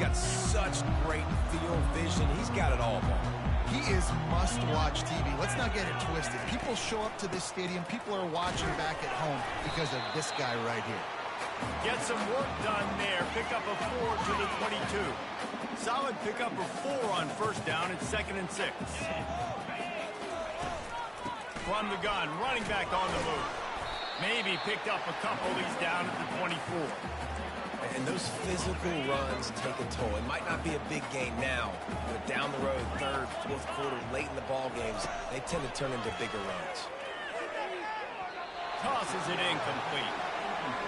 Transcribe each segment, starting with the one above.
got such great field vision. He's got it all, Paul. He is must-watch TV. Let's not get it twisted. People show up to this stadium. People are watching back at home because of this guy right here. Get some work done there. Pick up a 4 to the 22. Solid pickup of 4 on first down. It's 2nd and 6. From the gun, running back on the move. Maybe picked up a couple. He's down at the 24. And those physical runs take a toll. It might not be a big game now, but down the road, third, fourth quarter, late in the ball games, they tend to turn into bigger runs. Tosses it incomplete.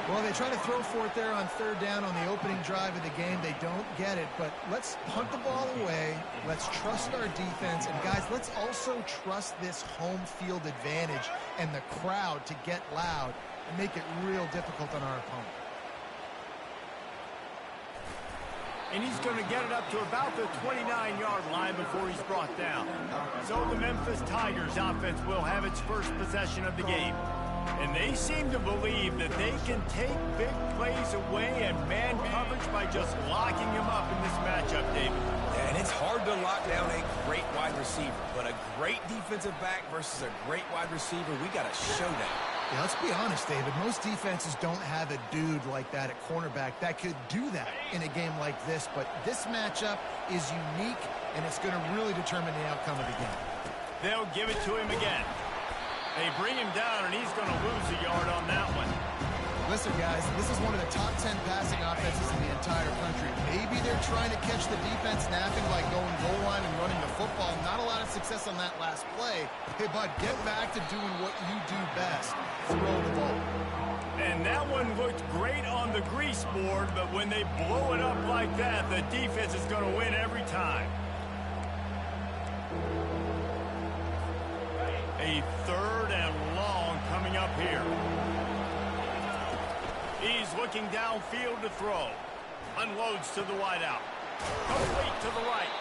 Well, they try to throw for it there on third down on the opening drive of the game. They don't get it, but let's punt the ball away. Let's trust our defense. And, guys, let's also trust this home field advantage and the crowd to get loud and make it real difficult on our opponent. And he's going to get it up to about the 29-yard line before he's brought down. So the Memphis Tigers offense will have its first possession of the game. And they seem to believe that they can take big plays away and man coverage by just locking him up in this matchup, David. Yeah, and it's hard to lock down a great wide receiver, but a great defensive back versus a great wide receiver, we got a showdown. Yeah, let's be honest, David. Most defenses don't have a dude like that at cornerback that could do that in a game like this, but this matchup is unique, and it's going to really determine the outcome of the game. They'll give it to him again. They bring him down, and he's going to lose a yard on that one. Listen, guys, this is one of the top 10 passing offenses in the entire country. Maybe they're trying to catch the defense napping by going goal line and running the football. Not a lot of success on that last play. Hey, bud, get back to doing what you do best. Throw the ball. And that one looked great on the grease board, but when they blow it up like that, the defense is going to win every time. A 3rd and long coming up here. He's looking downfield to throw. Unloads to the wideout. Complete to the right.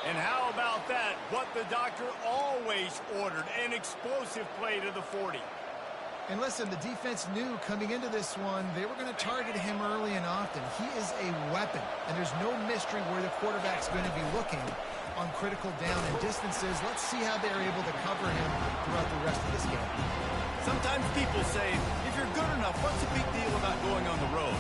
And how about that? What the doctor always ordered. An explosive play to the 40. And listen, the defense knew coming into this one, they were going to target him early and often. He is a weapon, and there's no mystery where the quarterback's going to be looking on critical down and distances. Let's see how they're able to cover him throughout the rest of this game. Sometimes people say, if you're good enough, what's the big deal about going on the road?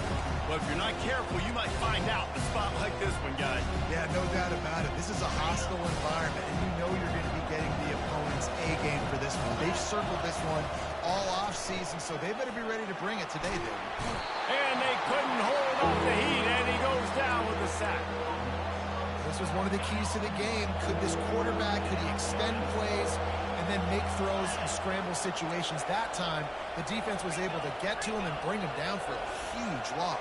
Well, if you're not careful, you might find out a spot like this one, guys. Yeah, no doubt about it. This is a hostile environment, and you know you're going to be getting the opponent's A-game for this one. They've circled this one all off-season, so they better be ready to bring it today, David. And they couldn't hold off the heat, and he goes down with a sack. This was one of the keys to the game. Could this quarterback, could he extend plays and then make throws in scramble situations? That time, the defense was able to get to him and bring him down for a huge loss.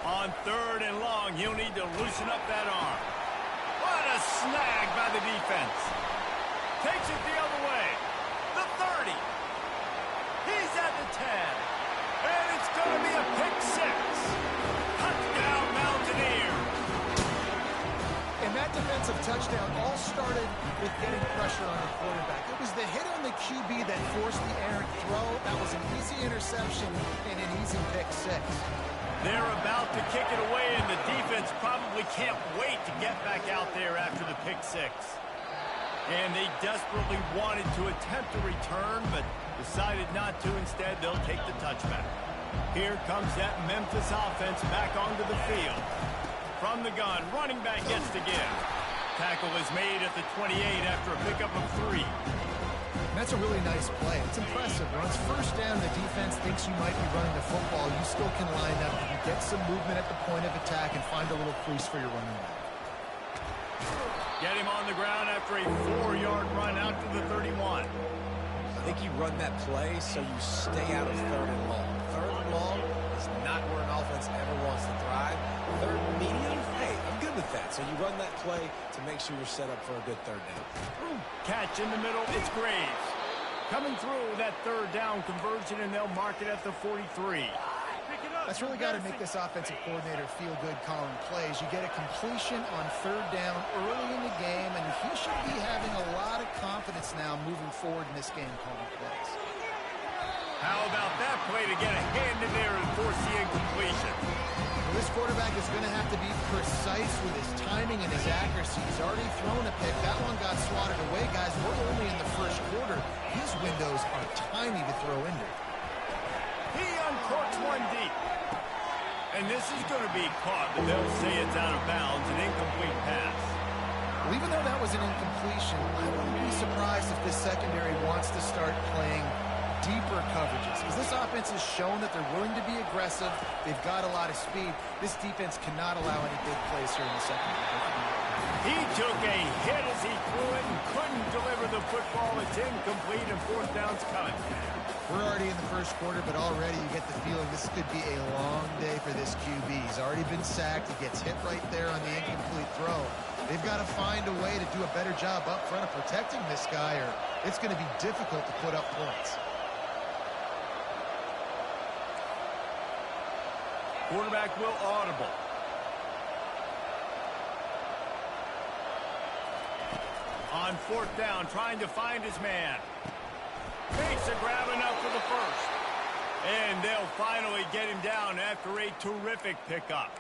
On 3rd and long, he'll need to loosen up that arm. What a snag by the defense. Takes it the other way. The 30. He's at the 10. And it's going to be a pick 6. Touchdown, Mountaineer. And that defensive touchdown all started with getting pressure on the quarterback. It was the hit on the QB that forced the errant throw. That was an easy interception and an easy pick 6. They're about to kick it away, and the defense probably can't wait to get back out there after the pick 6. And they desperately wanted to attempt a return, but decided not to. Instead, they'll take the touchback. Here comes that Memphis offense back onto the field. From the gun, running back gets to give. Tackle is made at the 28 after a pickup of 3. That's a really nice play. It's impressive. When it's first down, the defense thinks you might be running the football. You still can line up. You can get some movement at the point of attack and find a little crease for your running back. Get him on the ground after a 4-yard run out to the 31. I think you run that play so you stay out of 3rd and long. 3rd and long is not where an offense ever wants to thrive. 3rd and medium, hey, I'm good with that. So you run that play to make sure you're set up for a good 3rd down. Catch in the middle, it's Graves. Coming through that 3rd down conversion, and they'll mark it at the 43. Pick it That's really got to make this offensive coordinator feel good calling plays. You get a completion on third down early in the game, and he should be having a lot of confidence now moving forward in this game calling plays. How about that play to get a hand in there and force the incompletion? Well, this quarterback is going to have to be precise with his timing and his accuracy. He's already thrown a pick. That one got swatted away, guys. We're only in the first quarter. His windows are tiny to throw into. He uncorks one deep. And this is going to be caught, but they'll say it's out of bounds, an incomplete pass. Well, even though that was an incompletion, I wouldn't be surprised if this secondary wants to start playing deeper coverages, because this offense has shown that they're willing to be aggressive. They've got a lot of speed. This defense cannot allow any big plays here in the second half. He took a hit as he threw it and couldn't deliver the football. It's incomplete and fourth down's coming. We're already in the first quarter, but already you get the feeling this could be a long day for this QB. He's already been sacked. He gets hit right there on the incomplete throw. They've got to find a way to do a better job up front of protecting this guy, or it's going to be difficult to put up points. Quarterback will audible. On fourth down, trying to find his man. Makes a grab enough for the first. And they'll finally get him down after a terrific pickup.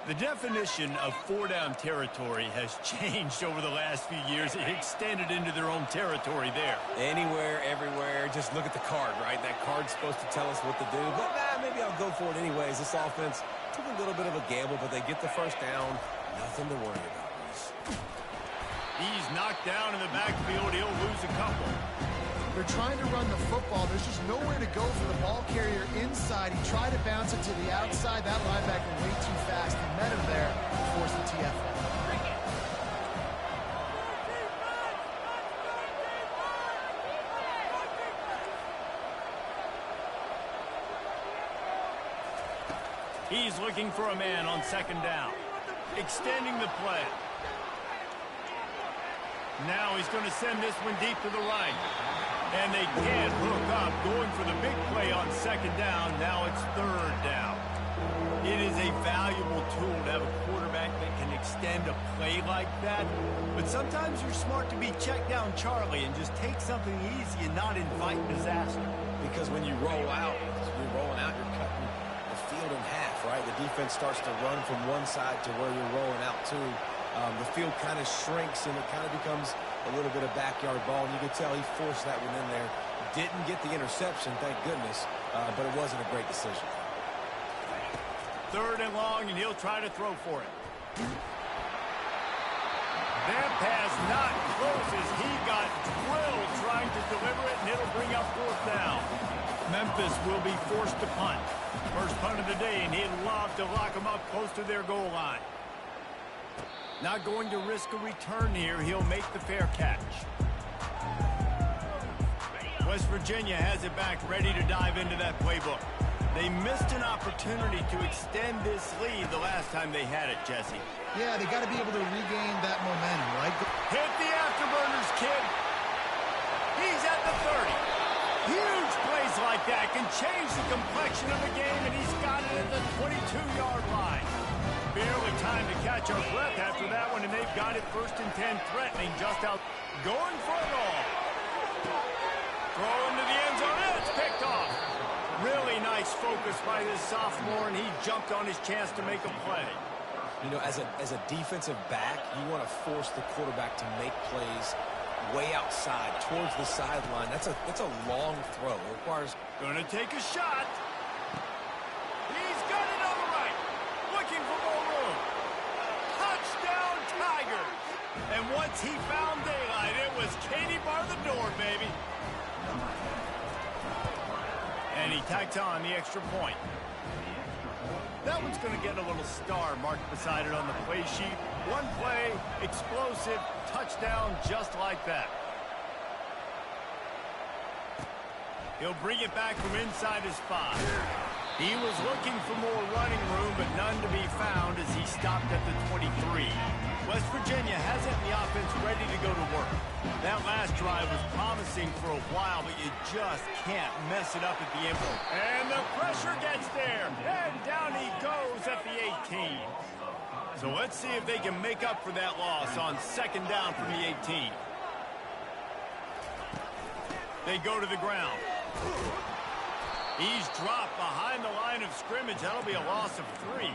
The definition of four-down territory has changed over the last few years. It extended into their own territory there. Anywhere, everywhere, just look at the card, right? That card's supposed to tell us what to do, but maybe I'll go for it anyways. This offense took a little bit of a gamble, but they get the first down. Nothing to worry about, Reese. He's knocked down in the backfield. He'll lose a couple. They're trying to run the football. There's just nowhere to go for the ball carrier inside. He tried to bounce it to the outside. That linebacker way too fast. He met him there, forced the TFL. He's looking for a man on second down. Extending the play. Now he's going to send this one deep to the right. And they can't hook up, going for the big play on second down. Now it's third down. It is a valuable tool to have a quarterback that can extend a play like that. But sometimes you're smart to be check down Charlie and just take something easy and not invite disaster. Because when you roll out, you're rolling out, you're cutting the field in half, right? The defense starts to run from one side to where you're rolling out to. The field kind of shrinks, and it kind of becomes a little bit of backyard ball. And you could tell he forced that one in there. Didn't get the interception, thank goodness, but it wasn't a great decision. Third and long, and he'll try to throw for it. That pass not close as he got drilled trying to deliver it, and it'll bring up fourth down. Memphis will be forced to punt. First punt of the day, and he'd love to lock them up close to their goal line. Not going to risk a return here. He'll make the fair catch. West Virginia has it back, ready to dive into that playbook. They missed an opportunity to extend this lead the last time they had it, Jesse. Yeah, they got to be able to regain that momentum, right? Hit the afterburners, kid. He's at the 30. Huge plays like that can change the complexion of the game, and he's got it at the 22-yard line. Barely time to catch our breath after that one, and they've got it first and 10, threatening just out. Going for it all. Throw into the end zone, and it's picked off. Really nice focus by this sophomore, and he jumped on his chance to make a play. You know, as a defensive back, you want to force the quarterback to make plays way outside, towards the sideline. That's a long throw. It requires... Gonna take a shot. He's got it on the right. Looking for more room. Touchdown, Tigers. And once he found daylight, it was Katie bar the door, baby. And he tacked on the extra point. That one's going to get a little star marked beside it on the play sheet. One play, explosive, touchdown just like that. He'll bring it back from inside his spot. He was looking for more running room, but none to be found as he stopped at the 23. West Virginia has it in the offensive offense ready to go to work. That last drive was promising for a while, but you just can't mess it up at the end. And the pressure gets there, and down he goes at the 18. So let's see if they can make up for that loss on second down from the 18. They go to the ground. He's dropped behind the line of scrimmage. That'll be a loss of 3.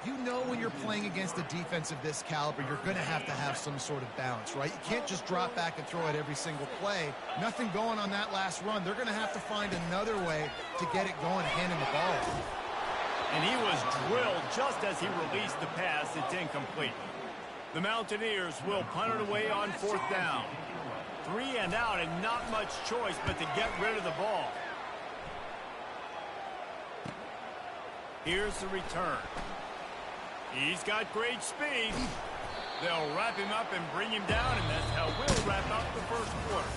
You know when you're playing against a defense of this caliber, you're going to have some sort of balance, right? You can't just drop back and throw it every single play. Nothing going on that last run. They're going to have to find another way to get it going, handing the ball. And he was drilled just as he released the pass. It's incomplete. The Mountaineers will punt it away on fourth down. 3 and out, and not much choice but to get rid of the ball. Here's the return. He's got great speed. They'll wrap him up and bring him down, and that's how we'll wrap up the first quarter.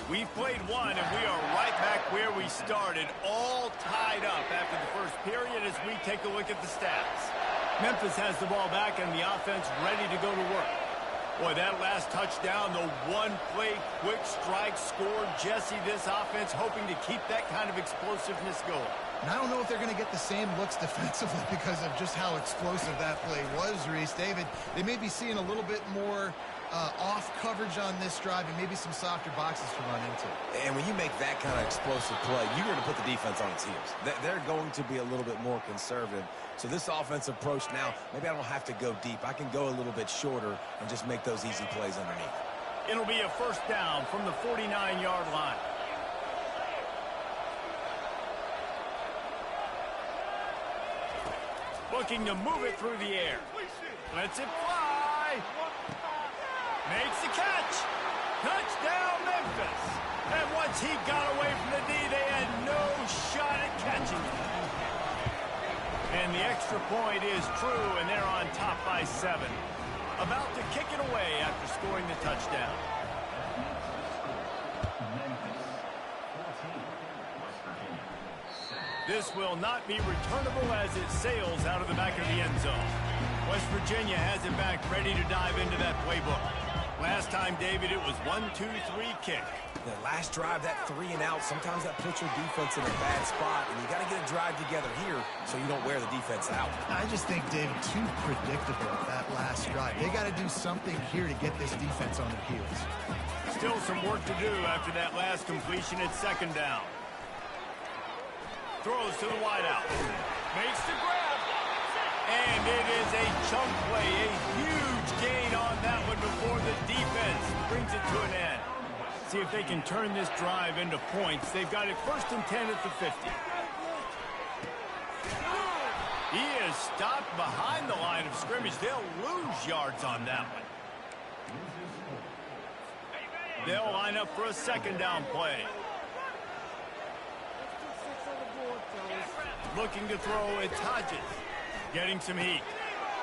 We've played one, and we are right back where we started, all tied up after the first period as we take a look at the stats. Memphis has the ball back, and the offense ready to go to work. Boy, that last touchdown, the one-play quick strike scored. Jesse, this offense hoping to keep that kind of explosiveness going. And I don't know if they're going to get the same looks defensively because of just how explosive that play was, Reese. David, they may be seeing a little bit more off coverage on this drive and maybe some softer boxes to run into. And when you make that kind of explosive play, you're going to put the defense on its heels. They're going to be a little bit more conservative. So this offensive approach now, maybe I don't have to go deep. I can go a little bit shorter and just make those easy plays underneath. It'll be a first down from the 49-yard line. Looking to move it through the air. Lets it fly. Makes the catch. Touchdown, Memphis. And once he got away from the D, they had no shot at catching it. And the extra point is true, and they're on top by 7. About to kick it away after scoring the touchdown. This will not be returnable as it sails out of the back of the end zone. West Virginia has it back ready to dive into that playbook. Last time, David, it was 1-2-3 kick. The last drive, that 3 and out, sometimes that puts your defense in a bad spot, and you got to get a drive together here so you don't wear the defense out. I just think, David, too predictable that last drive. They got to do something here to get this defense on their heels. Still some work to do after that last completion at second down. Throws to the wideout. Makes the grab. And it is a chunk play. A huge gain on that one before the defense brings it to an end. See if they can turn this drive into points. They've got it first and 10 at the 50. He is stopped behind the line of scrimmage. They'll lose yards on that one. They'll line up for a second down play. Looking to throw, it's Hodges. Getting some heat.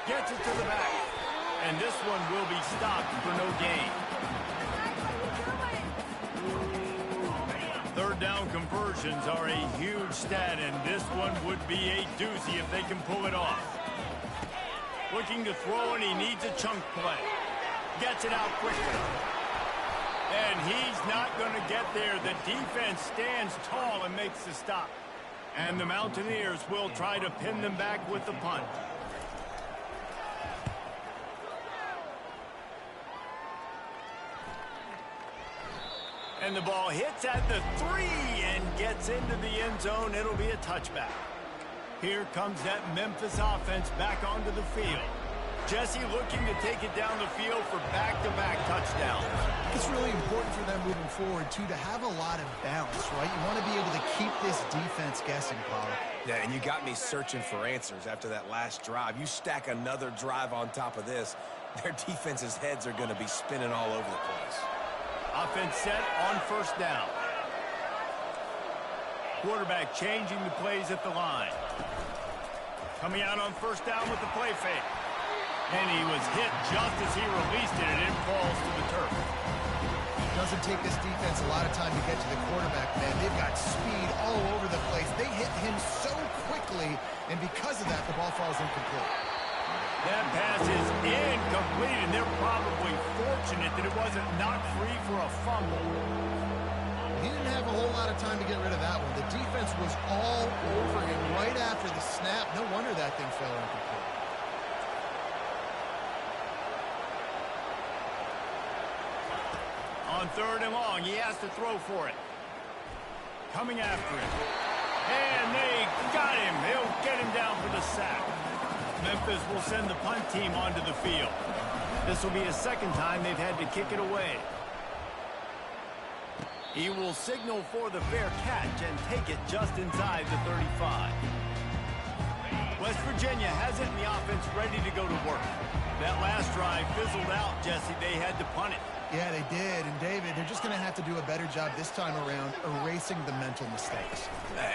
Gets it to the back. And this one will be stopped for no gain. Third down conversions are a huge stat, and this one would be a doozy if they can pull it off. Looking to throw, and he needs a chunk play. Gets it out quickly. And he's not going to get there. The defense stands tall and makes the stop. And the Mountaineers will try to pin them back with the punt. And the ball hits at the 3 and gets into the end zone. It'll be a touchback. Here comes that Memphis offense back onto the field. Jesse looking to take it down the field for back-to-back touchdowns. It's really important for them moving forward, too, to have a lot of balance, right? You want to be able to keep this defense guessing, Paul. Yeah, and you got me searching for answers after that last drive. You stack another drive on top of this, their defense's heads are going to be spinning all over the place. Offense set on first down. Quarterback changing the plays at the line. Coming out on first down with the play fake. And he was hit just as he released it, and it falls to the turf. It doesn't take this defense a lot of time to get to the quarterback, man. They've got speed all over the place. They hit him so quickly, and because of that, the ball falls incomplete. That pass is incomplete, and they're probably fortunate that it wasn't knocked free for a fumble. He didn't have a whole lot of time to get rid of that one. The defense was all over him right after the snap. No wonder that thing fell incomplete. On 3rd and long, he has to throw for it. Coming after him. And they got him. They'll get him down for the sack. Memphis will send the punt team onto the field. This will be the second time they've had to kick it away. He will signal for the fair catch and take it just inside the 35. West Virginia has it in the offense ready to go to work. That last drive fizzled out, Jesse. They had to punt it. Yeah, they did. And, David, they're just going to have to do a better job this time around erasing the mental mistakes.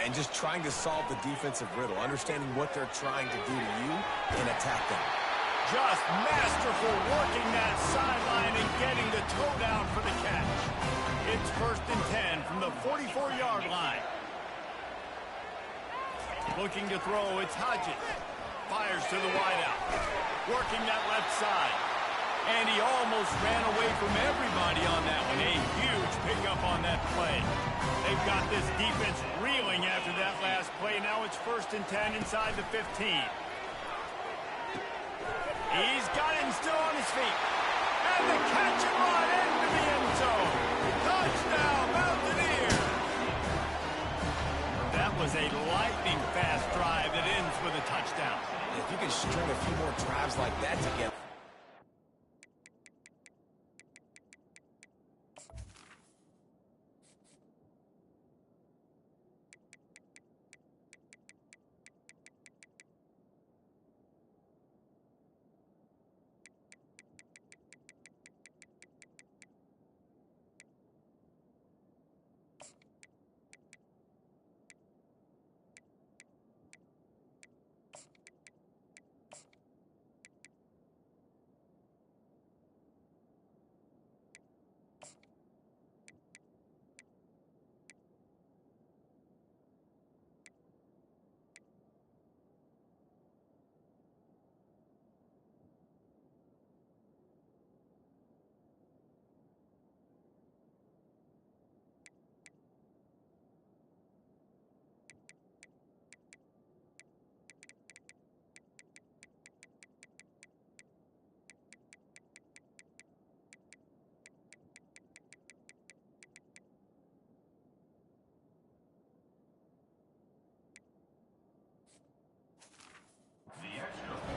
And just trying to solve the defensive riddle, understanding what they're trying to do to you and attack them. Just masterful working that sideline and getting the toe down for the catch. It's 1st and 10 from the 44-yard line. Looking to throw, it's Hodges. Fires to the wideout. Working that left side. And he almost ran away from everybody on that one. A huge pickup on that play. They've got this defense reeling after that last play. Now it's 1st and 10 inside the 15. He's got it and still on his feet. And the catch and run into the end zone. Touchdown, Mountaineers! That was a lightning-fast drive that ends with a touchdown. If you can string a few more drives like that together.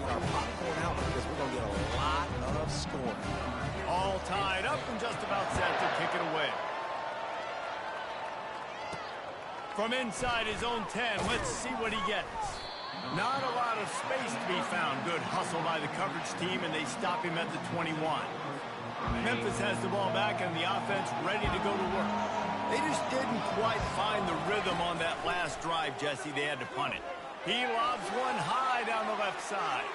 Our popcorn out because we're going to get a lot of scoring. All tied up and just about set to kick it away. From inside his own 10, let's see what he gets. Not a lot of space to be found. Good hustle by the coverage team, and they stop him at the 21. Memphis has the ball back and the offense ready to go to work. They just didn't quite find the rhythm on that last drive, Jesse. They had to punt it. He lobs one high down the left side.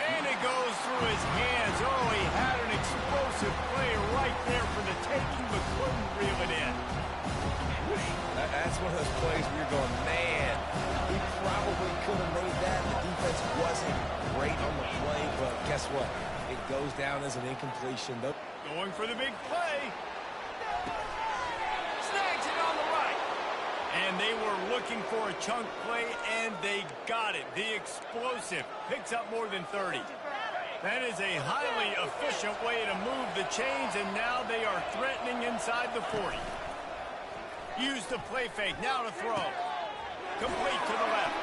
And it goes through his hands. Oh, he had an explosive play right there for the taking, but couldn't reel it in. That's one of those plays where you're going, man, he probably could have made that. The defense wasn't great on the play, but guess what? It goes down as an incompletion. Going for the big play. Snags it on the right. And they were looking for a chunk play, and they got it. The explosive picks up more than 30. That is a highly efficient way to move the chains, and now they are threatening inside the 40. Use the play fake, now to throw. Complete to the left.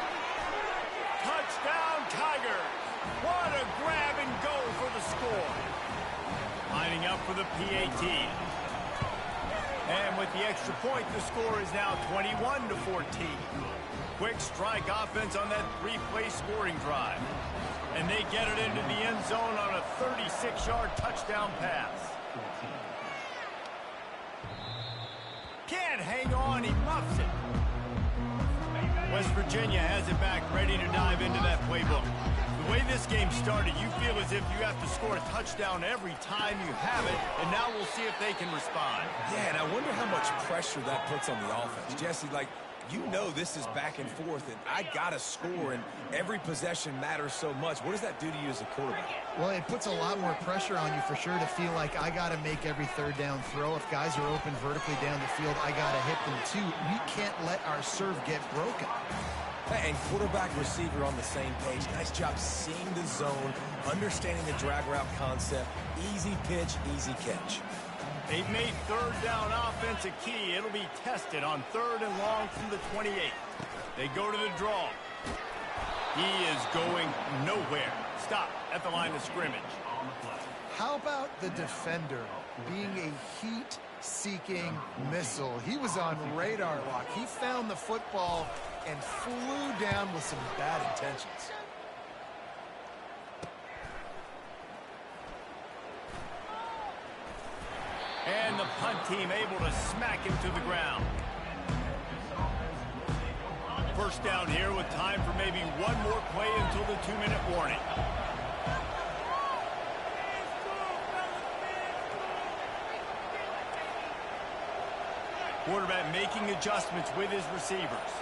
Touchdown, Tigers. What a grab and go for the score. Lining up for the PAT. And with the extra point, the score is now 21-14. Quick strike offense on that three-play scoring drive. And they get it into the end zone on a 36-yard touchdown pass. Can't hang on, he muffs it. West Virginia has it back, ready to dive into that playbook. The way this game started, you feel as if you have to score a touchdown every time you have it, and now we'll see if they can respond. Yeah, and I wonder how much pressure that puts on the offense. Jesse, like, You know this is back and forth, and I got to score, and every possession matters so much. What does that do to you as a quarterback? Well, it puts a lot more pressure on you for sure to feel like I got to make every third down throw. If guys are open vertically down the field, I got to hit them too. We can't let our serve get broken. And quarterback, receiver on the same page. Nice job seeing the zone, understanding the drag route concept. Easy pitch, easy catch. They've made third down offense a key. It'll be tested on 3rd and long from the 28. They go to the draw. He is going nowhere. Stop at the line of scrimmage. How about the defender being a heat-seeking missile? He was on radar lock. He found the football and flew down with some bad intentions. And the punt team able to smack him to the ground. First down here with time for maybe one more play until the 2-minute warning. Quarterback making adjustments with his receivers.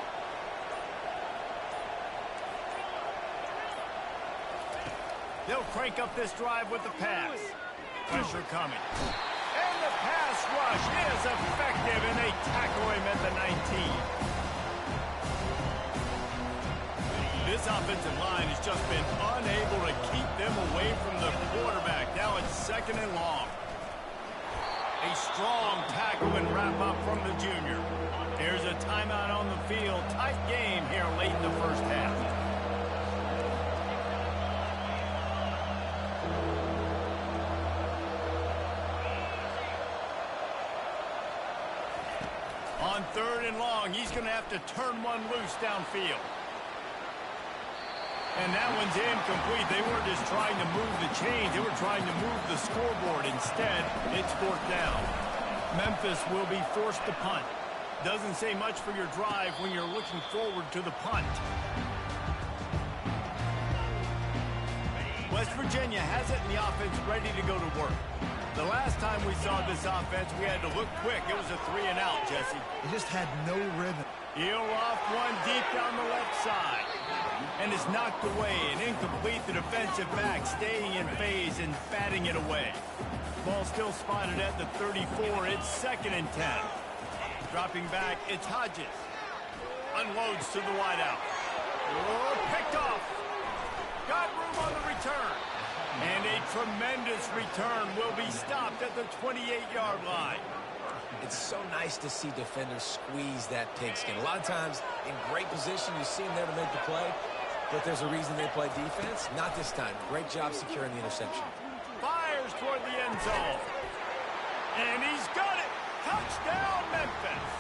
They'll crank up this drive with the pass. Pressure coming. And the pass rush is effective, and they tackle him at the 19. This offensive line has just been unable to keep them away from the quarterback. Now it's 2nd and long. A strong tackle and wrap up from the junior. There's a timeout on the field. Tight game here late in the first half. On 3rd and long, he's going to have to turn one loose downfield. And that one's incomplete. They weren't just trying to move the chains. They were trying to move the scoreboard. Instead, it's 4th down. Memphis will be forced to punt. Doesn't say much for your drive when you're looking forward to the punt. West Virginia has it, and the offense ready to go to work. The last time we saw this offense, we had to look quick. It was a 3-and-out, Jesse. It just had no rhythm. He'll off one deep down the left side. And is knocked away and incomplete. The defensive back staying in phase and batting it away. Ball still spotted at the 34. It's 2nd and 10. Dropping back, it's Hodges. Unloads to the wideout. Oh, picked off. Got room on the return. And a tremendous return will be stopped at the 28-yard line. It's so nice to see defenders squeeze that pigskin. A lot of times, in great position, you see them there to make the play, but there's a reason they play defense. Not this time. Great job securing the interception. Fires toward the end zone. And he's got it. Touchdown, Memphis.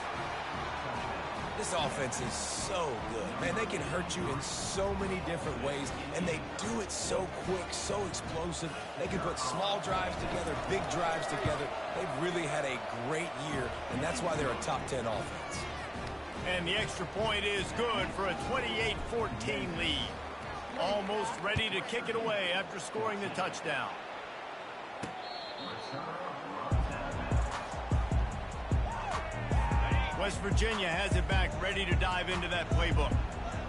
This offense is so good. Man, they can hurt you in so many different ways, and they do it so quick, so explosive. They can put small drives together, big drives together. They've really had a great year, and that's why they're a top 10 offense. And the extra point is good for a 28-14 lead. Almost ready to kick it away after scoring the touchdown. West Virginia has it back, ready to dive into that playbook.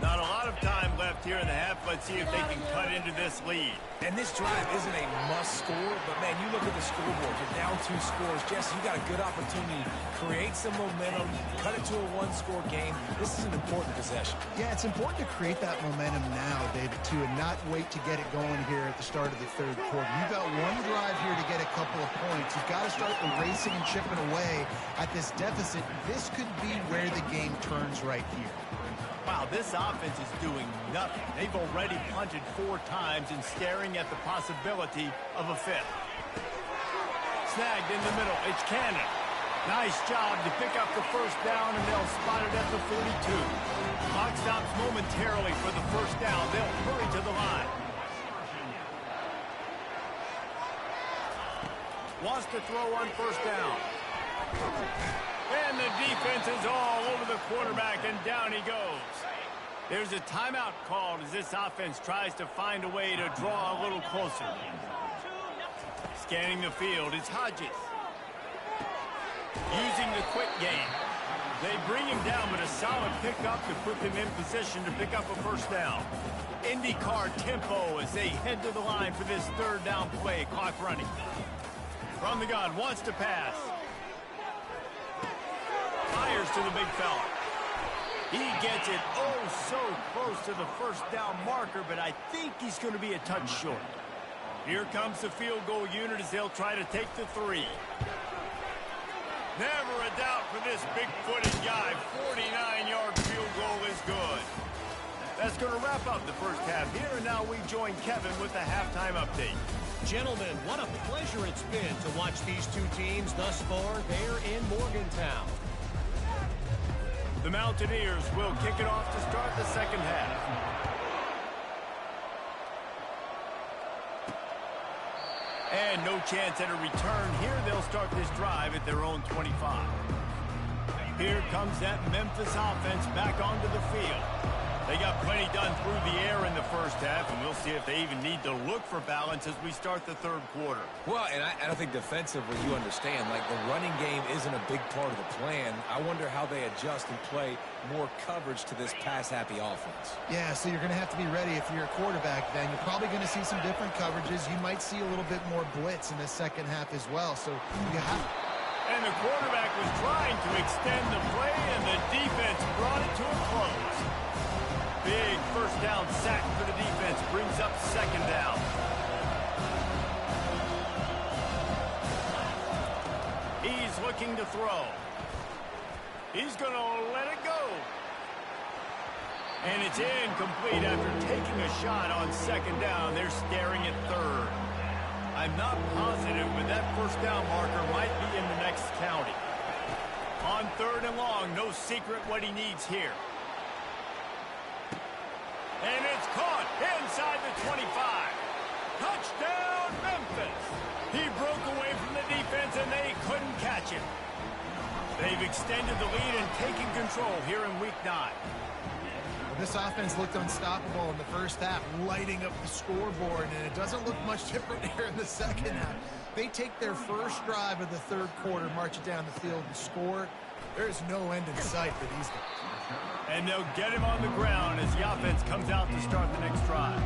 Not a lot of time left here in the half. Let's see if they can cut into this lead. And this drive isn't a must score, but, man, you look at the scoreboard. You're down 2 scores. Jesse, you got a good opportunity to create some momentum, cut it to a 1-score game. This is an important possession. Yeah, it's important to create that momentum now, David, too, and not wait to get it going here at the start of the 3rd quarter. You've got one drive here to get a couple of points. You've got to start erasing and chipping away at this deficit. This could be where the game turns right here. Wow, this offense is doing nothing. They've already punted 4 times and staring at the possibility of a 5th. Snagged in the middle. It's Cannon. Nice job to pick up the first down, and they'll spot it at the 42. Clock stops momentarily for the first down. They'll hurry to the line. Wants to throw on first down. And the defense is all over the quarterback, and down he goes. There's a timeout called as this offense tries to find a way to draw a little closer. Scanning the field, it's Hodges. Using the quick game. They bring him down, but a solid pickup to put them in position to pick up a first down. IndyCar tempo as they head to the line for this third down play. Clock running. From the gun, wants to pass. Fires to the big fella. He gets it so close to the first down marker, but I think he's going to be a touch short. Here comes the field goal unit as they'll try to take the 3. Never a doubt for this big-footed guy. 49-yard field goal is good. That's going to wrap up the first half here, and now we join Kevin with the halftime update. Gentlemen, what a pleasure it's been to watch these two teams thus far there in Morgantown. The Mountaineers will kick it off to start the second half. And no chance at a return here. They'll start this drive at their own 25. Here comes that Memphis offense back onto the field. They got plenty done through the air in the first half, and we'll see if they even need to look for balance as we start the third quarter. Well, and I think defensively, you understand, like the running game isn't a big part of the plan. I wonder how they adjust and play more coverage to this pass-happy offense. Yeah, so you're going to have to be ready if you're a quarterback then. You're probably going to see some different coverages. You might see a little bit more blitz in the second half as well. So you have... And the quarterback was trying to extend the play, and the defense brought it to a close. Big first down sack for the defense brings up second down. He's looking to throw. He's going to let it go. And it's incomplete after taking a shot on second down. They're staring at third. I'm not positive, but that first down marker might be in the next county. On third and long, no secret what he needs here. And it's caught inside the 25. Touchdown, Memphis. He broke away from the defense, and they couldn't catch him. They've extended the lead and taken control here in Week 9. Well, this offense looked unstoppable in the first half, lighting up the scoreboard, and it doesn't look much different here in the second half. They take their first drive of the third quarter, march it down the field, and score. There's no end in sight for these guys. And they'll get him on the ground as the offense comes out to start the next drive.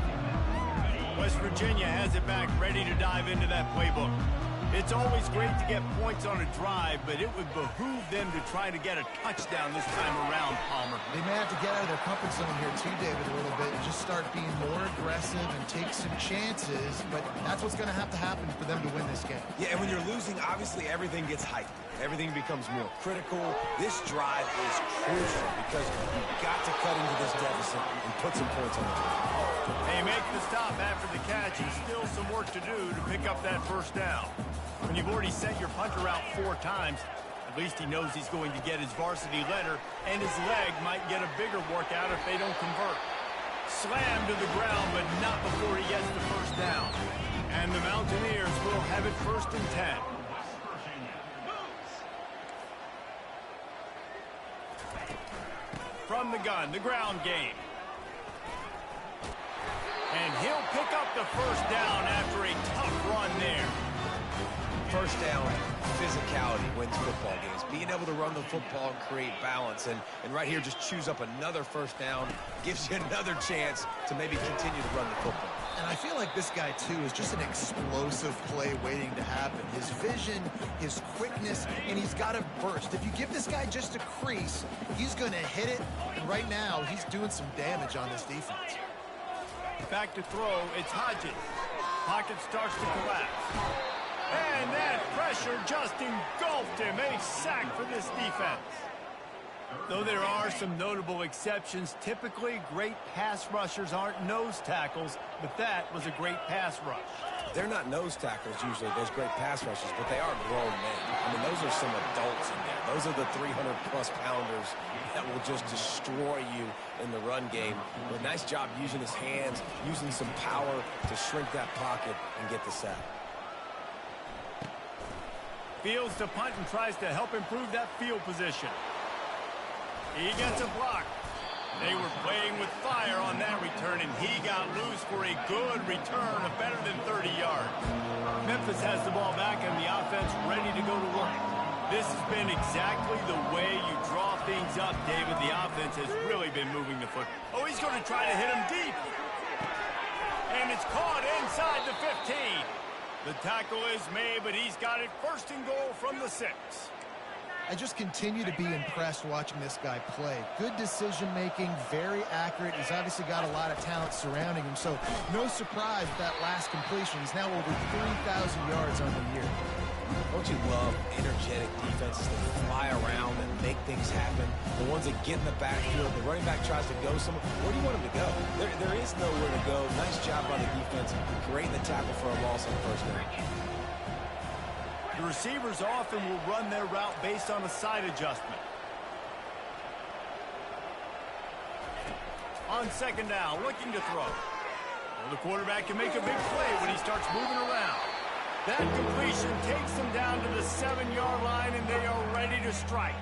West Virginia has it back, ready to dive into that playbook. It's always great to get points on a drive, but it would behoove them to try to get a touchdown this time around, Palmer. They may have to get out of their comfort zone here too, David, a little bit, and just start being more aggressive and take some chances, but that's what's going to happen for them to win this game. Yeah, and when you're losing, obviously everything gets hyped. Everything becomes more critical. This drive is crucial because you've got to cut into this deficit and put some points on the board. They make the stop after the catch, and still some work to do to pick up that first down. When you've already sent your punter out 4 times, at least he knows he's going to get his varsity letter, and his leg might get a bigger workout if they don't convert. Slammed to the ground, but not before he gets the first down. And the Mountaineers will have it 1st and 10. From the gun, the ground game. And he'll pick up the first down after a tough run there. First down, physicality wins football games. Being able to run the football and create balance. And right here, just choose up another first down. Gives you another chance to maybe continue to run the football. And I feel like this guy, too, is just an explosive play waiting to happen. His vision, his quickness, and he's got a burst. If you give this guy just a crease, he's going to hit it. And right now, he's doing some damage on this defense. Back to throw, it's Hodges. Pocket starts to collapse. And that pressure just engulfed him. A sack for this defense. Though there are some notable exceptions, typically great pass rushers aren't nose tackles, but that was a great pass rush. They're not nose tackles usually, those great pass rushers, but they are grown men. I mean, those are some adults in there. Those are the 300-plus pounders that will just destroy you in the run game. But nice job using his hands, using some power to shrink that pocket and get the sack. Fields to punt and tries to help improve that field position. He gets a block. They were playing with fire on that return, and he got loose for a good return of better than 30 yards. Memphis has the ball back, and the offense ready to go to work. This has been exactly the way you draw things up, David. The offense has really been moving the foot. Oh, he's going to try to hit him deep. And it's caught inside the 15. The tackle is made, but he's got it first and goal from the 6. I just continue to be impressed watching this guy play. Good decision-making, very accurate. He's obviously got a lot of talent surrounding him, so no surprise with that last completion. He's now over 3,000 yards on the year. Don't you love energetic defenses that fly around and make things happen? The ones that get in the backfield, the running back tries to go somewhere. Where do you want him to go? There is nowhere to go. Nice job by the defense. Great in the tackle for a loss on first down. The receivers often will run their route based on a side adjustment. On second down, looking to throw. Well, the quarterback can make a big play when he starts moving around. That completion takes them down to the 7-yard line, and they are ready to strike.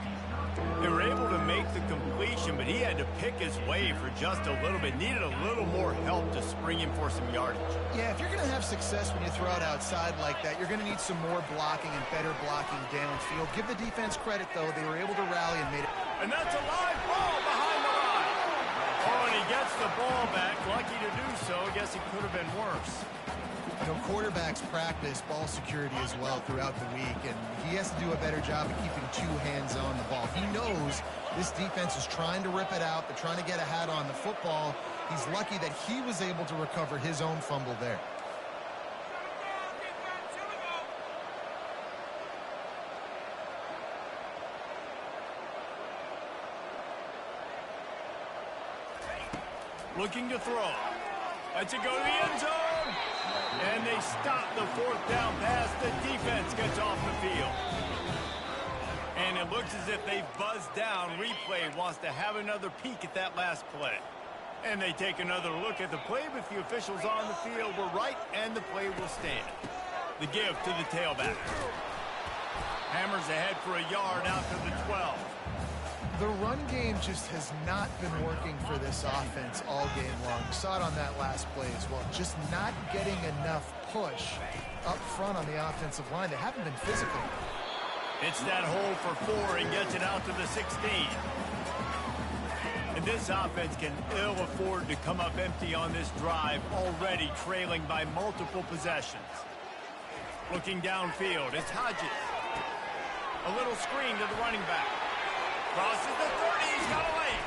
They were able to make the completion, but he had to pick his way for just a little bit. Needed a little more help to spring him for some yardage. Yeah, if you're going to have success when you throw it outside like that, you're going to need some more blocking and better blocking downfield. Give the defense credit, though. They were able to rally and made it. And that's a live ball behind the line. Oh, and he gets the ball back. Lucky to do so. I guess it could have been worse. You know, quarterbacks practice ball security as well throughout the week, and he has to do a better job of keeping 2 hands on the ball. He knows this defense is trying to rip it out. They're trying to get a hat on the football. He's lucky that he was able to recover his own fumble there. Looking to throw. Lets it go to the end zone. And they stop the 4th down pass. The defense gets off the field. And it looks as if they've buzzed down. Replay wants to have another peek at that last play. And they take another look at the play, but the officials on the field were right, and the play will stand. The give to the tailback. Hammers ahead for a yard out to the 12. The run game just has not been working for this offense all game long. We saw it on that last play as well. Just not getting enough push up front on the offensive line. They haven't been physical. It's that hole for 4 and gets it out to the 16. And this offense can ill afford to come up empty on this drive, already trailing by multiple possessions. Looking downfield, it's Hodges. A little screen to the running back. Crosses the 30, he's got a lane.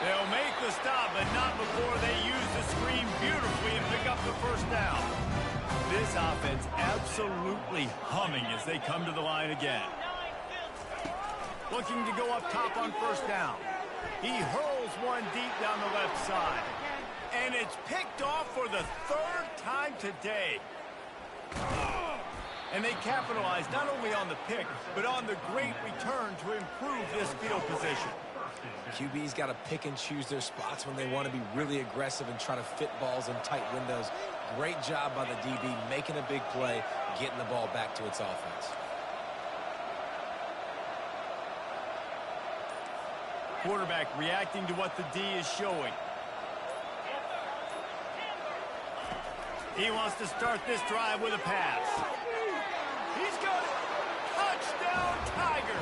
They'll make the stop, but not before they use the screen beautifully and pick up the first down. This offense absolutely humming as they come to the line again. Looking to go up top on first down. He hurls one deep down the left side. And it's picked off for the 3rd time today. And they capitalize not only on the pick, but on the great return to improve this field position. QB's got to pick and choose their spots when they want to be really aggressive and try to fit balls in tight windows. Great job by the DB, making a big play, getting the ball back to its offense. Quarterback reacting to what the D is showing. He wants to start this drive with a pass. He's got it. Touchdown, Tigers.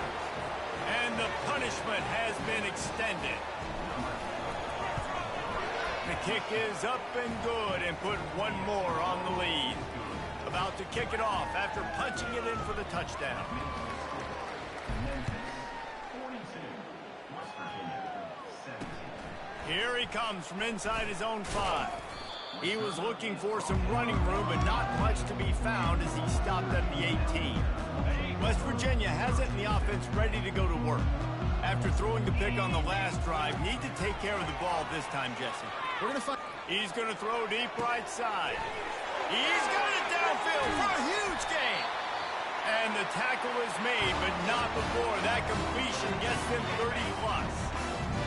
And the punishment has been extended. The kick is up and good and put one more on the lead. About to kick it off after punching it in for the touchdown. Here he comes from inside his own 5. He was looking for some running room, but not much to be found as he stopped at the 18. West Virginia has it in the offense ready to go to work. After throwing the pick on the last drive, need to take care of the ball this time, Jesse. We're going to find. He's going to throw deep right side. He's got it downfield for a huge gain. And the tackle is made, but not before that completion gets them 30+.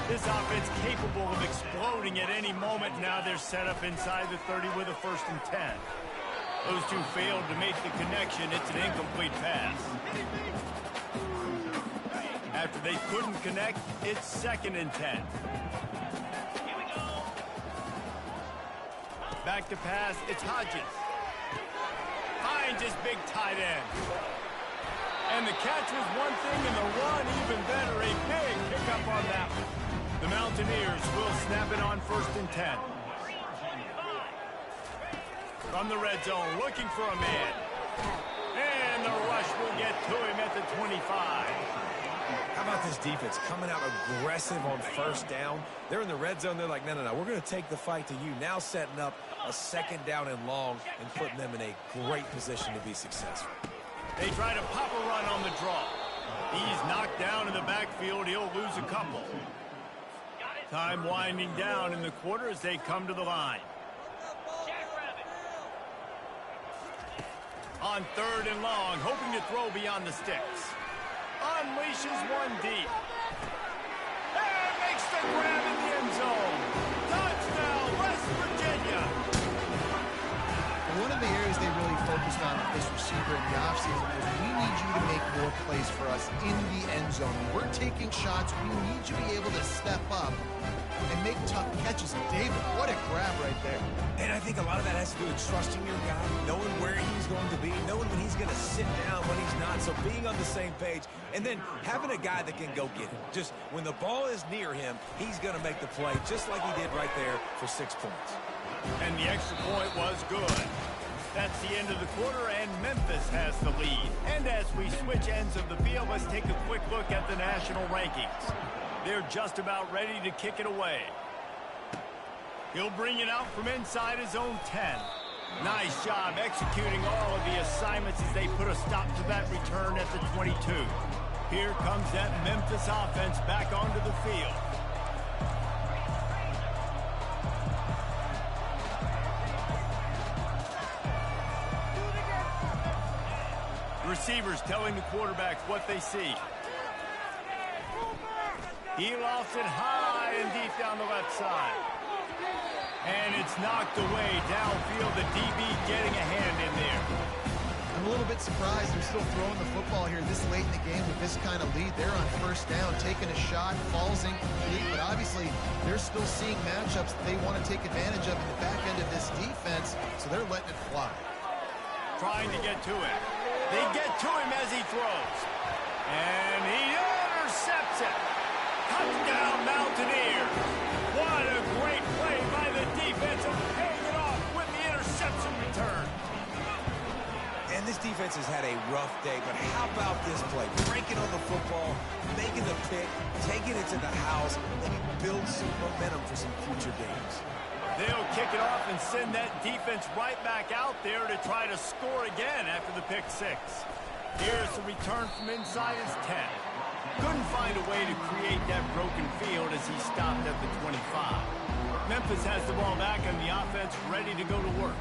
This offense capable of exploding at any moment. Now they're set up inside the 30 with a 1st and 10. Those two failed to make the connection. It's an incomplete pass. After they couldn't connect, it's 2nd and 10. Back to pass, it's Hodges. Finds his big tight end. And the catch was one thing, and the run even better. A big pickup on that one. The Mountaineers will snap it on 1st and 10. From the red zone, looking for a man. And the rush will get to him at the 25. How about this defense coming out aggressive on 1st down? They're in the red zone. They're like, no, we're going to take the fight to you. Now setting up a 2nd down and long and putting them in a great position to be successful. They try to pop a run on the draw. He's knocked down in the backfield. He'll lose a couple. Time winding down in the quarter as they come to the line. On 3rd and long, hoping to throw beyond the sticks. Unleashes one deep. And makes the grab in the end zone. Touchdown, West Virginia. One of the areas they really focused on with this receiver in the offseason was we need you to make more plays for us in the end zone. We're taking shots. We need you to be able to step up and make tough catches. David, what a grab right there. And I think a lot of that has to do with trusting your guy, knowing where he's going to be, knowing when he's going to sit down, when he's not. So being on the same page, and then having a guy that can go get him. Just when the ball is near him, he's going to make the play, just like he did right there for 6 points. And the extra point was good. That's the end of the quarter, and Memphis has the lead. And as we switch ends of the field, let's take a quick look at the national rankings. They're just about ready to kick it away. He'll bring it out from inside his own 10. Nice job executing all of the assignments as they put a stop to that return at the 22. Here comes that Memphis offense back onto the field. Receivers telling the quarterbacks what they see. He lofts it high and deep down the left side. And it's knocked away downfield. The DB getting a hand in there. I'm a little bit surprised they're still throwing the football here this late in the game with this kind of lead. They're on 1st down, taking a shot, falls incomplete, but obviously they're still seeing matchups that they want to take advantage of in the back end of this defense, so they're letting it fly. Trying to get to him. They get to him as he throws. And he intercepts it. Touchdown, Mountaineers. What a great play by the defense and paying it off with the interception return. And this defense has had a rough day, but how about this play? Breaking on the football, making the pick, taking it to the house, and it builds some momentum for some future games. They'll kick it off and send that defense right back out there to try to score again after the pick 6. Here's the return from inside his 10. Couldn't find a way to create that broken field as he stopped at the 25. Memphis has the ball back and the offense ready to go to work.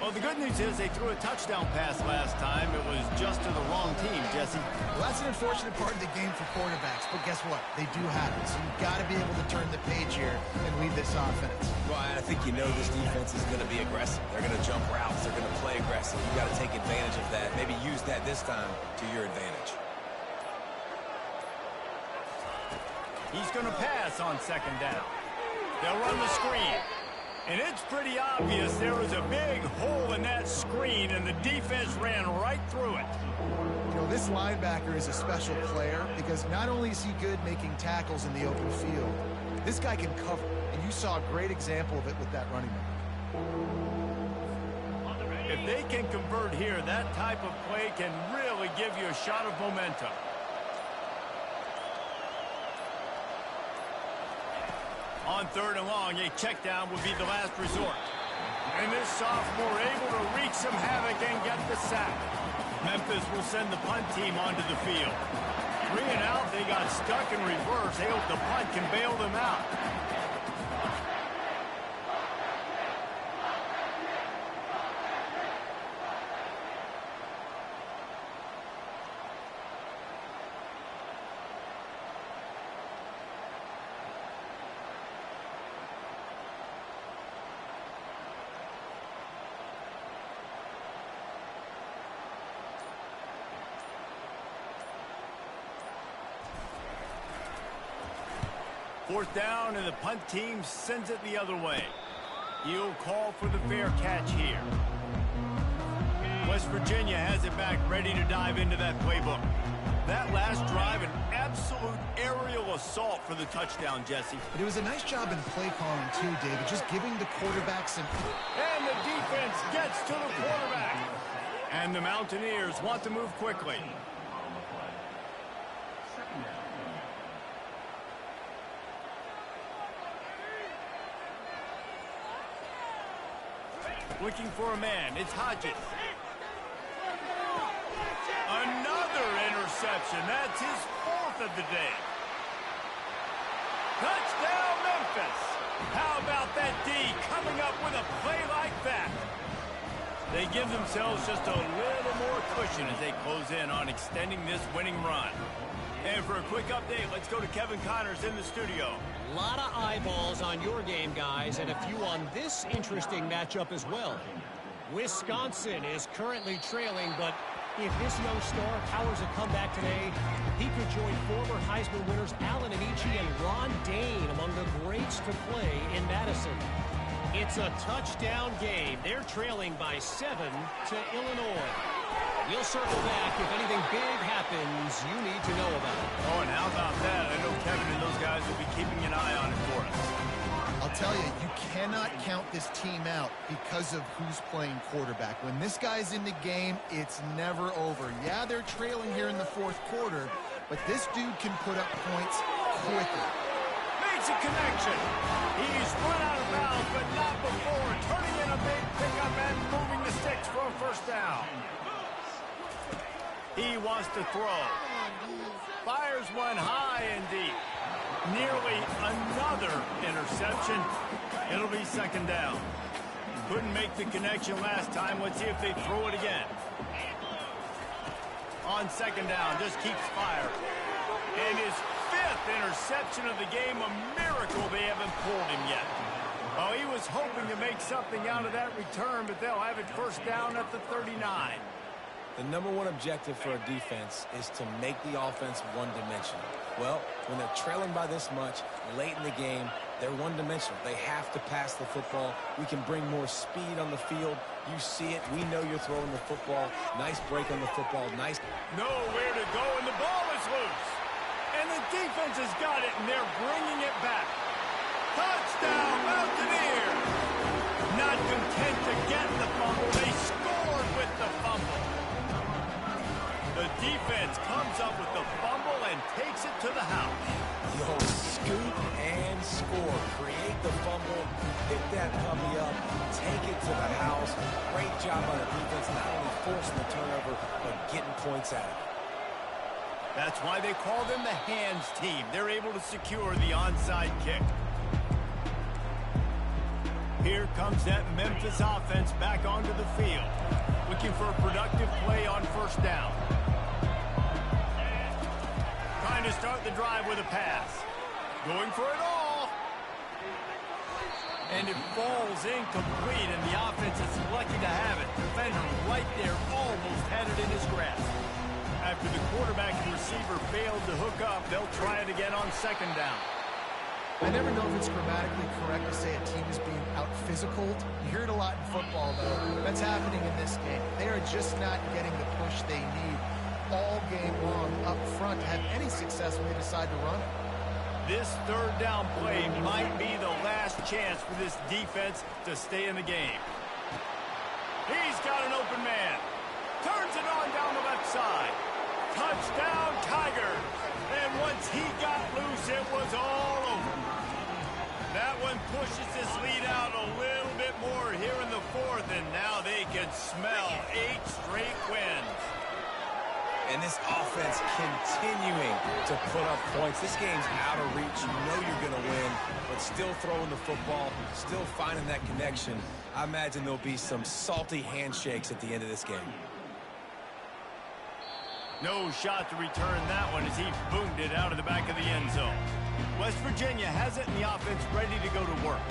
Well, the good news is they threw a touchdown pass last time. It was just to the wrong team, Jesse. Well, that's an unfortunate part of the game for quarterbacks, but guess what? They do have it, so you've got to be able to turn the page here and lead this offense. Well, I think you know this defense is going to be aggressive. They're going to jump routes. They're going to play aggressive. You've got to take advantage of that. Maybe use that this time to your advantage. He's going to pass on 2nd down. They'll run the screen. And it's pretty obvious there was a big hole in that screen, and the defense ran right through it. You know, this linebacker is a special player because not only is he good making tackles in the open field, this guy can cover, and you saw a great example of it with that running back. If they can convert here, that type of play can really give you a shot of momentum. On 3rd and long, a check down would be the last resort. And this sophomore able to wreak some havoc and get the sack. Memphis will send the punt team onto the field. 3 and out, they got stuck in reverse. They hope the punt can bail them out. Fourth down, and the punt team sends it the other way. He'll call for the fair catch here. West Virginia has it back, ready to dive into that playbook. That last drive, an absolute aerial assault for the touchdown, Jesse. But it was a nice job in play calling too, David, just giving the quarterback some... And the defense gets to the quarterback. And the Mountaineers want to move quickly. Looking for a man. It's Hodges. Another interception. That's his fourth of the day. Touchdown, Memphis. How about that D coming up with a play like that? They give themselves just a little more cushion as they close in on extending this winning run. And for a quick update, let's go to Kevin Connors in the studio. A lot of eyeballs on your game, guys, and a few on this interesting matchup as well. Wisconsin is currently trailing, but if this young star powers a comeback today, he could join former Heisman winners Allen Ncaa and Ron Dane among the greats to play in Madison. It's a touchdown game. They're trailing by 7 to Illinois. We'll circle back if anything big happens you need to know about. Oh, and how about that? I know Kevin and those guys will be keeping an eye on it for us. I'll tell you, you cannot count this team out because of who's playing quarterback. When this guy's in the game, it's never over. Yeah, they're trailing here in the fourth quarter, but this dude can put up points quickly. Makes a connection. He's run out of bounds, but not before. Turning in a big pickup and moving the sticks for a first down. He wants to throw. Fires one high and deep. Nearly another interception. It'll be second down. Couldn't make the connection last time. Let's see if they throw it again. On second down, just keeps firing. And his fifth interception of the game, a miracle they haven't pulled him yet. Oh, he was hoping to make something out of that return, but they'll have it first down at the 39. The number one objective for a defense is to make the offense one-dimensional. Well, when they're trailing by this much late in the game, they're one-dimensional. They have to pass the football. We can bring more speed on the field. You see it. We know you're throwing the football. Nice break on the football. Nice. Nowhere to go, and the ball is loose. And the defense has got it, and they're bringing it back. Touchdown, Mountaineers! Not content to get the fumble, they scored with the fumble. The defense comes up with the fumble and takes it to the house. Yo, scoop and score. Create the fumble, pick that puppy up, take it to the house. Great job by the defense, not only forcing the turnover, but getting points out of it. That's why they call them the hands team. They're able to secure the onside kick. Here comes that Memphis offense back onto the field. Looking for a productive play on first down. Trying to start the drive with a pass. Going for it all. And it falls incomplete, and the offense is lucky to have it. Defender right there almost had it in his grasp. After the quarterback and receiver failed to hook up, they'll try it again on second down. I never know if it's grammatically correct to say a team is being out-physicaled. You hear it a lot in football, though. That's happening in this game. They are just not getting the push they need all game long up front to have any success when they decide to run it. This third down play might be the last chance for this defense to stay in the game. He's got an open man. Turns it on down the left side. Touchdown, Tigers. And once he got loose, it was all over. That one pushes this lead out a little bit more here in the fourth, and now they can smell 8 straight wins. And this offense continuing to put up points. This game's out of reach. You know you're going to win, but still throwing the football, still finding that connection. I imagine there'll be some salty handshakes at the end of this game. No shot to return that one as he boomed it out of the back of the end zone. West Virginia has it, and the offense ready to go to work.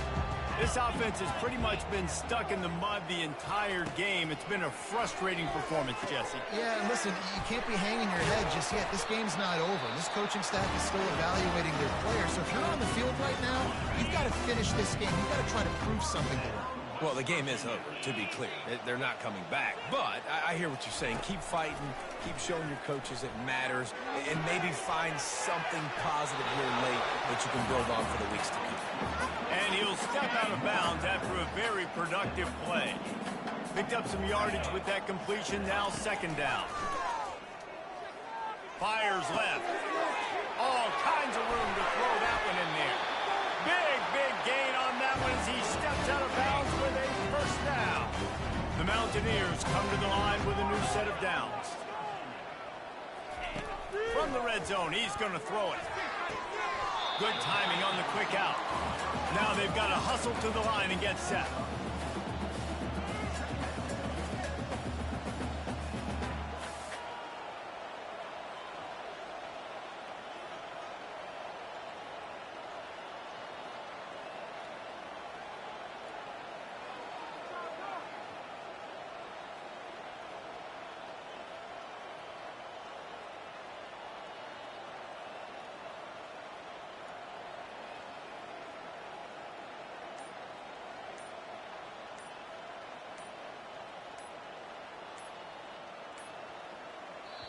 This offense has pretty much been stuck in the mud the entire game. It's been a frustrating performance, Jesse. Yeah, and listen, you can't be hanging your head just yet. This game's not over. This coaching staff is still evaluating their players. So if you're on the field right now, you've got to finish this game. You've got to try to prove something to them. Well, the game is over, to be clear. They're not coming back. But I hear what you're saying. Keep fighting. Keep showing your coaches it matters. And maybe find something positive here late that you can build on for the weeks to come. And he'll step out of bounds after a very productive play. Picked up some yardage with that completion. Now 2nd down. Fires left. All kinds of room to throw that one in there. Big gain on that one as he steps out of bounds with a 1st down. The Mountaineers come to the line with a new set of downs. From the red zone, he's going to throw it. Good timing on the quick out. Now they've got to hustle to the line and get set.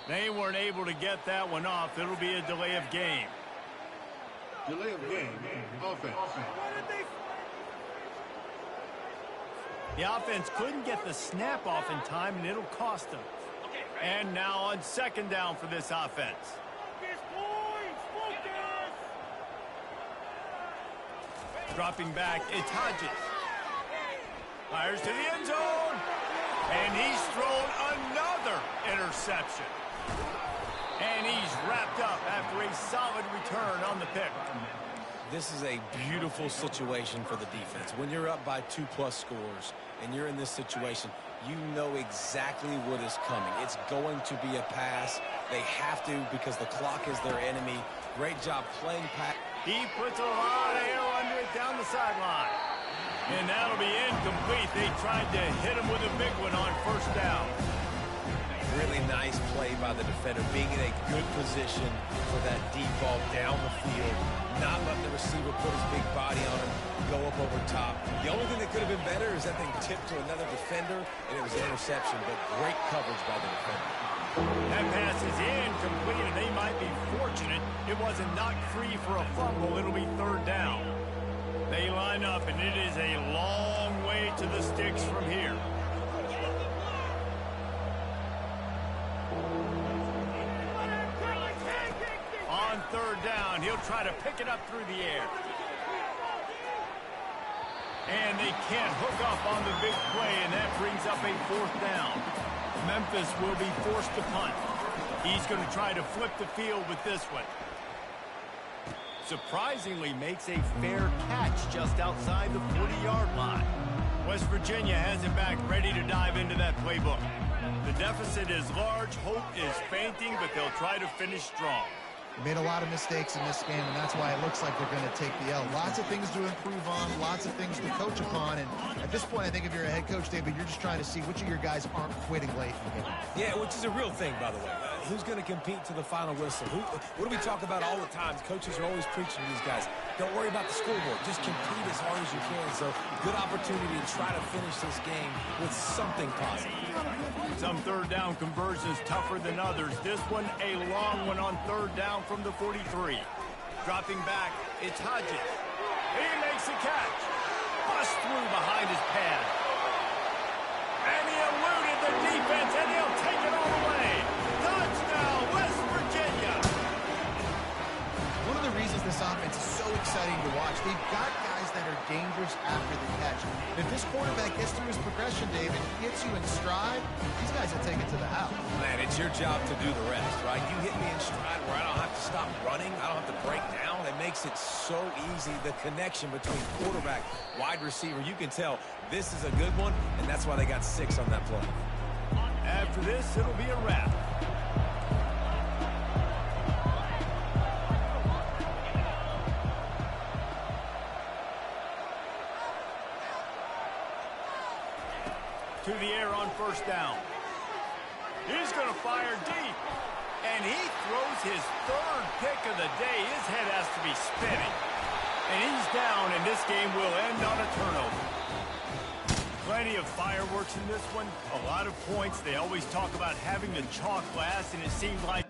They weren't able to get that one off. It'll be a delay of game. Delay of game, offense. The offense couldn't get the snap off in time, and it'll cost them. And now on 2nd down for this offense. Dropping back, it's Hodges. Fires to the end zone. And he's thrown another interception. And he's wrapped up after a solid return on the pick. This is a beautiful situation for the defense. When you're up by 2+ scores and you're in this situation, you know exactly what is coming. It's going to be a pass. They have to because the clock is their enemy. Great job playing pass. He puts a lot of air under it down the sideline. And that'll be incomplete. They tried to hit him with a big one on 1st down. Really nice play by the defender, being in a good position for that deep ball down the field, not letting the receiver put his big body on him, go up over top. The only thing that could have been better is that thing tipped to another defender, and it was an interception, but great coverage by the defender. That pass is incomplete, and they might be fortunate it wasn't knocked free for a fumble. It'll be 3rd down. They line up, and it is a long way to the sticks from here. On 3rd down, he'll try to pick it up through the air. And they can't hook up on the big play, and that brings up a 4th down. Memphis will be forced to punt. He's going to try to flip the field with this one. Surprisingly makes a fair catch just outside the 40-yard line. West Virginia has him back ready to dive into that playbook. The deficit is large, hope is fainting, but they'll try to finish strong. Made a lot of mistakes in this game, and that's why it looks like they're going to take the L. Lots of things to improve on, lots of things to coach upon, and at this point, I think if you're a head coach, David, you're just trying to see which of your guys aren't quitting late in the game. Yeah, which is a real thing, by the way. Who's going to compete to the final whistle? What do we talk about all the time? Coaches are always preaching to these guys. Don't worry about the scoreboard. Just compete as hard as you can. So, good opportunity to try to finish this game with something positive. Some 3rd down conversions tougher than others. This one, a long one on 3rd down from the 43. Dropping back, it's Hodges. He makes a catch. Bust through behind his pad. And he eluded the defense, and he'll take it all the way. Touchdown, West Virginia. One of the reasons this offense is so exciting to watch, they've got guys that are dangerous after the catch. If this quarterback gets through his progression, David, gets you in stride, these guys will take it to the house. Man, it's your job to do the rest, right? You hit me in stride where I don't have to stop running. I don't have to break down. It makes it so easy. The connection between quarterback, wide receiver, you can tell this is a good one, and that's why they got 6 on that play. After this, it'll be a wrap. To the air on 1st down. He's going to fire deep. And he throws his 3rd pick of the day. His head has to be spinning. And he's down, and this game will end on a turnover. Plenty of fireworks in this one. A lot of points. They always talk about having the chalk glass, and it seemed like